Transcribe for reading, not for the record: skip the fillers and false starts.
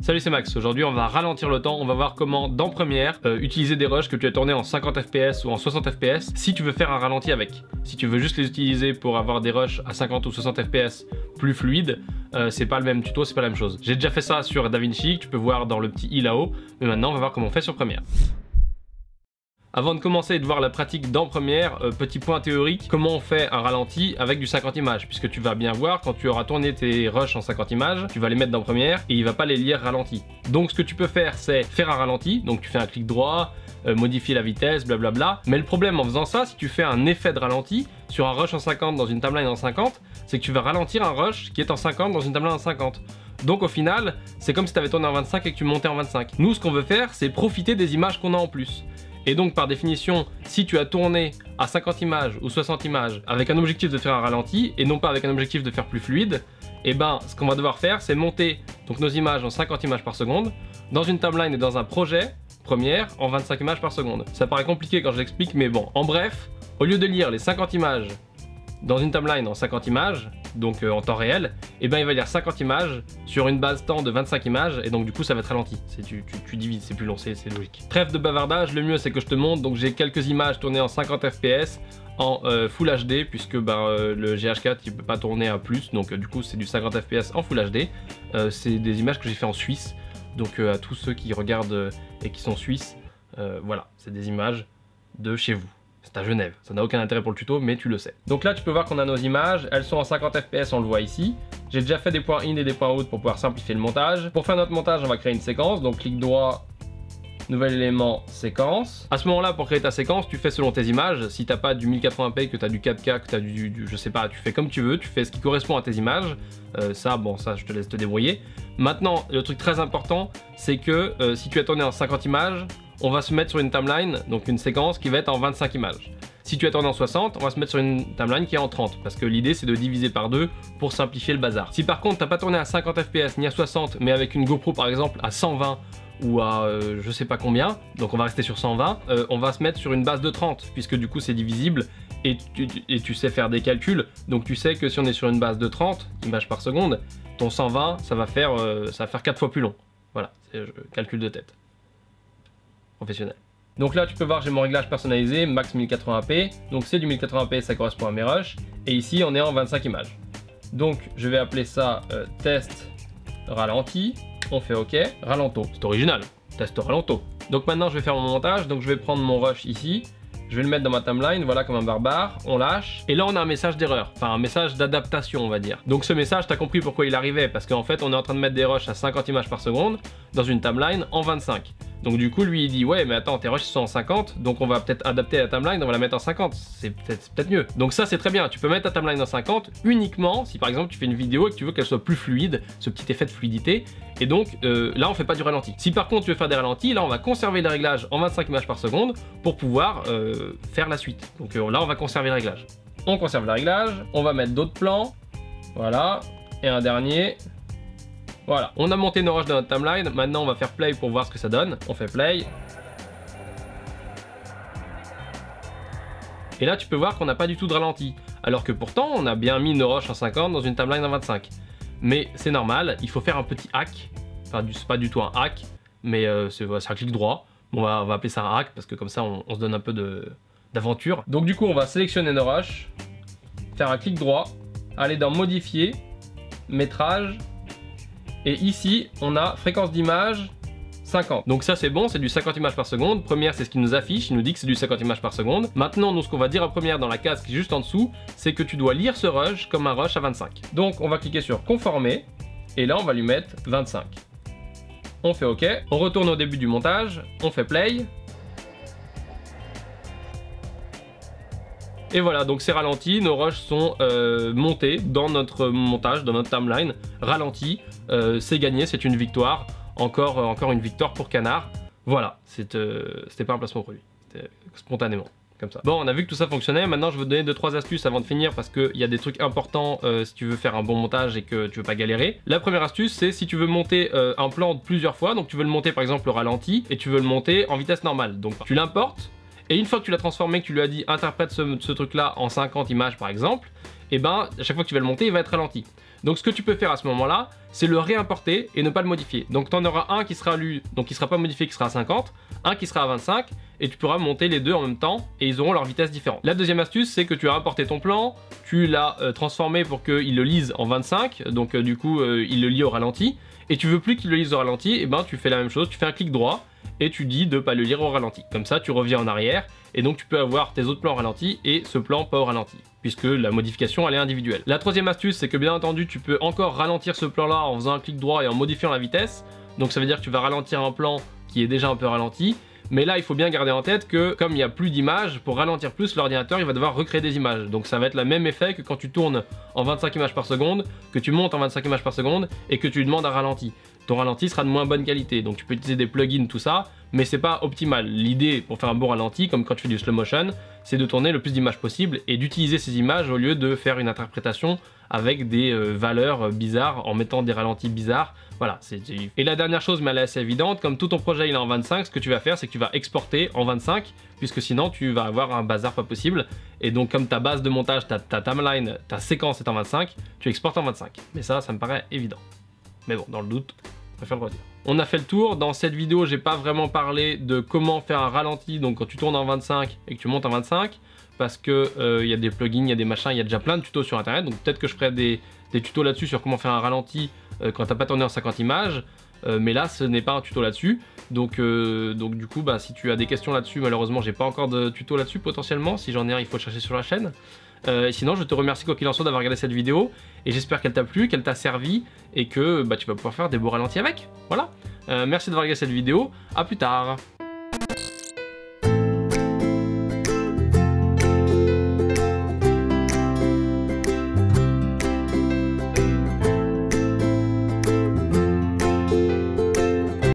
Salut, c'est Max. Aujourd'hui on va ralentir le temps, on va voir comment dans Premiere utiliser des rushs que tu as tournés en 50 fps ou en 60 fps si tu veux faire un ralenti avec. Si tu veux juste les utiliser pour avoir des rushs à 50 ou 60 fps plus fluides, c'est pas le même tuto, c'est pas la même chose. J'ai déjà fait ça sur DaVinci, tu peux voir dans le petit i là-haut, mais maintenant on va voir comment on fait sur Premiere. Avant de commencer et de voir la pratique dans Premiere, petit point théorique, comment on fait un ralenti avec du 50 images, puisque tu vas bien voir, quand tu auras tourné tes rushs en 50 images, tu vas les mettre dans Premiere et il va pas les lire ralenti. Donc ce que tu peux faire, c'est faire un ralenti, donc tu fais un clic droit, modifier la vitesse, blablabla. Mais le problème en faisant ça, si tu fais un effet de ralenti sur un rush en 50 dans une timeline en 50, c'est que tu vas ralentir un rush qui est en 50 dans une timeline en 50. Donc au final, c'est comme si tu avais tourné en 25 et que tu montais en 25. Nous, ce qu'on veut faire, c'est profiter des images qu'on a en plus. Et donc par définition, si tu as tourné à 50 images ou 60 images avec un objectif de faire un ralenti et non pas avec un objectif de faire plus fluide, et ben ce qu'on va devoir faire, c'est monter donc nos images en 50 images par seconde dans une timeline et dans un projet Premiere en 25 images par seconde. Ça paraît compliqué quand je l'explique, mais bon, en bref, au lieu de lire les 50 images dans une timeline en 50 images, donc en temps réel, et ben il va lire 50 images sur une base temps de 25 images, et donc du coup ça va être ralenti. Tu divises, c'est plus long, c'est logique. Trêve de bavardage, le mieux c'est que je te montre, donc j'ai quelques images tournées en 50 fps en Full HD, puisque le GH4 il peut pas tourner à plus, donc du coup c'est du 50 fps en Full HD. C'est des images que j'ai fait en Suisse, donc à tous ceux qui regardent et qui sont suisses, voilà, c'est des images de chez vous. C'est à Genève, ça n'a aucun intérêt pour le tuto, mais tu le sais. Donc là, tu peux voir qu'on a nos images, elles sont en 50 fps, on le voit ici. J'ai déjà fait des points in et des points out pour pouvoir simplifier le montage. Pour faire notre montage, on va créer une séquence, donc clic droit, nouvel élément, séquence. À ce moment-là, pour créer ta séquence, tu fais selon tes images. Si t'as pas du 1080p, que tu as du 4K, que tu as du je sais pas, tu fais comme tu veux, tu fais ce qui correspond à tes images. Ça, je te laisse te débrouiller. Maintenant, le truc très important, c'est que si tu as tourné en 50 images, on va se mettre sur une timeline, donc une séquence qui va être en 25 images. Si tu as tourné en 60, on va se mettre sur une timeline qui est en 30, parce que l'idée c'est de diviser par 2 pour simplifier le bazar. Si par contre t'as pas tourné à 50 fps ni à 60, mais avec une GoPro par exemple à 120 ou à je sais pas combien, donc on va rester sur 120, on va se mettre sur une base de 30, puisque du coup c'est divisible et tu sais faire des calculs, donc tu sais que si on est sur une base de 30 images par seconde, ton 120 ça va faire 4 fois plus long. Voilà, c'est calcul de tête. Professionnel. Donc là tu peux voir, j'ai mon réglage personnalisé max 1080p, donc c'est du 1080p, ça correspond à mes rushs, et ici on est en 25 images. Donc je vais appeler ça test ralenti, on fait ok, ralento, c'est original, test ralento. Donc maintenant je vais faire mon montage, donc je vais prendre mon rush ici, je vais le mettre dans ma timeline, voilà, comme un barbare, on lâche, et là on a un message d'erreur, enfin un message d'adaptation on va dire. Donc ce message, t'as compris pourquoi il arrivait, parce qu'en fait on est en train de mettre des rushs à 50 images par seconde dans une timeline en 25. Donc du coup lui il dit ouais mais attends, tes rushs sont en 50, donc on va peut-être adapter la timeline, on va la mettre en 50, c'est peut-être mieux. Donc ça c'est très bien, tu peux mettre ta timeline en 50 uniquement si par exemple tu fais une vidéo et que tu veux qu'elle soit plus fluide, ce petit effet de fluidité, et donc là on fait pas du ralenti. Si par contre tu veux faire des ralentis, là on va conserver les réglages en 25 images par seconde pour pouvoir faire la suite. Donc là on va conserver le réglage. On conserve le réglage, on va mettre d'autres plans, voilà, et un dernier. Voilà, on a monté nos rushs dans notre timeline, maintenant on va faire play pour voir ce que ça donne. On fait play. Et là tu peux voir qu'on n'a pas du tout de ralenti, alors que pourtant on a bien mis nos rushs en 50 dans une timeline en 25. Mais c'est normal, il faut faire un petit hack, enfin c'est pas du tout un hack, mais c'est un clic droit. On va appeler ça un hack parce que comme ça on se donne un peu d'aventure. Donc du coup on va sélectionner nos rushs, faire un clic droit, aller dans modifier, métrage. Et ici, on a fréquence d'image 50. Donc ça c'est bon, c'est du 50 images par seconde. Première, c'est ce qu'il nous affiche, il nous dit que c'est du 50 images par seconde. Maintenant, nous ce qu'on va dire à Première dans la case qui est juste en dessous, c'est que tu dois lire ce rush comme un rush à 25. Donc on va cliquer sur conformer, et là on va lui mettre 25. On fait OK, on retourne au début du montage, on fait play. Et voilà, donc c'est ralenti, nos rushs sont montés dans notre montage, dans notre timeline, ralenti, c'est gagné, c'est une victoire, encore une victoire pour Canard. Voilà, c'était pas un placement produit, c'était spontanément, comme ça. Bon, on a vu que tout ça fonctionnait, maintenant je vais vous donner 2-3 astuces avant de finir parce qu'il y a des trucs importants si tu veux faire un bon montage et que tu veux pas galérer. La première astuce, c'est si tu veux monter un plan plusieurs fois, donc tu veux le monter par exemple au ralenti et tu veux le monter en vitesse normale, donc tu l'importes. Et une fois que tu l'as transformé, que tu lui as dit interprète ce truc là en 50 images par exemple, et ben à chaque fois que tu vas le monter il va être ralenti. Donc ce que tu peux faire à ce moment-là, c'est le réimporter et ne pas le modifier. Donc tu en auras un qui sera lu, donc qui sera pas modifié, qui sera à 50, un qui sera à 25, et tu pourras monter les deux en même temps et ils auront leur vitesse différente. La deuxième astuce, c'est que tu as importé ton plan, tu l'as transformé pour qu'il le lise en 25, donc du coup il le lit au ralenti, et tu veux plus qu'il le lise au ralenti, et ben tu fais la même chose, tu fais un clic droit et tu dis de pas le lire au ralenti. Comme ça tu reviens en arrière et donc tu peux avoir tes autres plans au ralenti et ce plan pas au ralenti, puisque la modification elle est individuelle. La troisième astuce, c'est que bien entendu tu peux encore ralentir ce plan là en faisant un clic droit et en modifiant la vitesse. Donc ça veut dire que tu vas ralentir un plan qui est déjà un peu ralenti. Mais là, il faut bien garder en tête que comme il n'y a plus d'images, pour ralentir plus, l'ordinateur il va devoir recréer des images. Donc ça va être le même effet que quand tu tournes en 25 images par seconde, que tu montes en 25 images par seconde et que tu lui demandes un ralenti. Ton ralenti sera de moins bonne qualité. Donc tu peux utiliser des plugins, tout ça, mais c'est pas optimal. L'idée pour faire un bon ralenti, comme quand tu fais du slow motion, c'est de tourner le plus d'images possible et d'utiliser ces images au lieu de faire une interprétation avec des valeurs bizarres en mettant des ralentis bizarres. Voilà, et la dernière chose, mais elle est assez évidente, comme tout ton projet il est en 25, ce que tu vas faire, c'est que tu vas exporter en 25, puisque sinon tu vas avoir un bazar pas possible. Et donc comme ta base de montage, ta timeline, ta séquence est en 25, tu exportes en 25. Mais ça me paraît évident. Mais bon, dans le doute, je préfère le redire. On a fait le tour. Dans cette vidéo, j'ai pas vraiment parlé de comment faire un ralenti, donc quand tu tournes en 25 et que tu montes en 25, parce que y a des plugins, il y a des machins, il y a déjà plein de tutos sur internet, donc peut-être que je ferai des tutos là-dessus sur comment faire un ralenti quand t'as pas tourné en 50 images, mais là ce n'est pas un tuto là-dessus, donc du coup bah, si tu as des questions là-dessus, malheureusement j'ai pas encore de tuto là-dessus potentiellement, si j'en ai un il faut le chercher sur la chaîne. Sinon je te remercie quoi qu'il en soit d'avoir regardé cette vidéo, et j'espère qu'elle t'a plu, qu'elle t'a servi, et que bah, tu vas pouvoir faire des beaux ralentis avec, voilà. Merci d'avoir regardé cette vidéo, à plus tard.